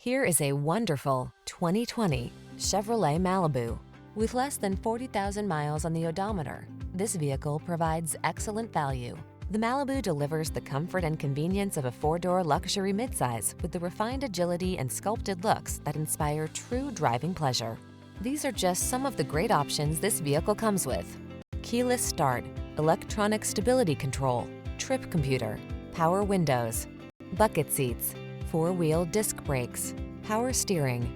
Here is a wonderful 2020 Chevrolet Malibu. With less than 40,000 miles on the odometer, this vehicle provides excellent value. The Malibu delivers the comfort and convenience of a four-door luxury midsize with the refined agility and sculpted looks that inspire true driving pleasure. These are just some of the great options this vehicle comes with: keyless start, electronic stability control, trip computer, power windows, bucket seats, four-wheel disc brakes, power steering.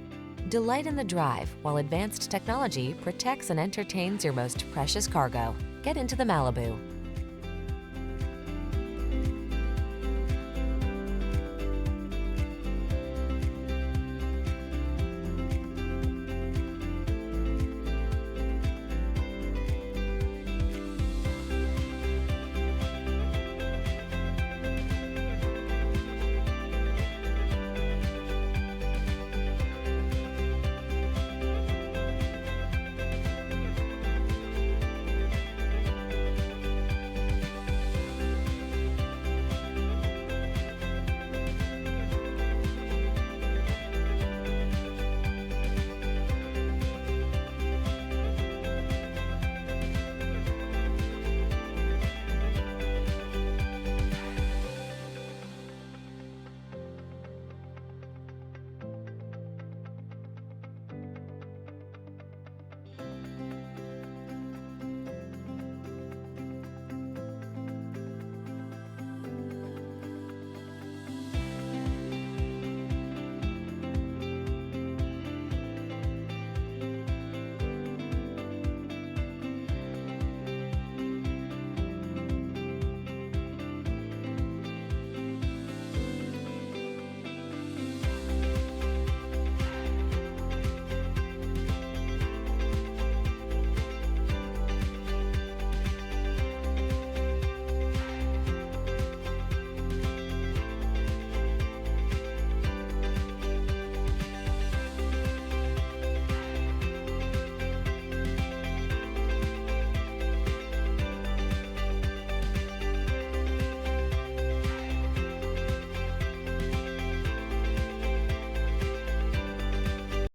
Delight in the drive while advanced technology protects and entertains your most precious cargo. Get into the Malibu.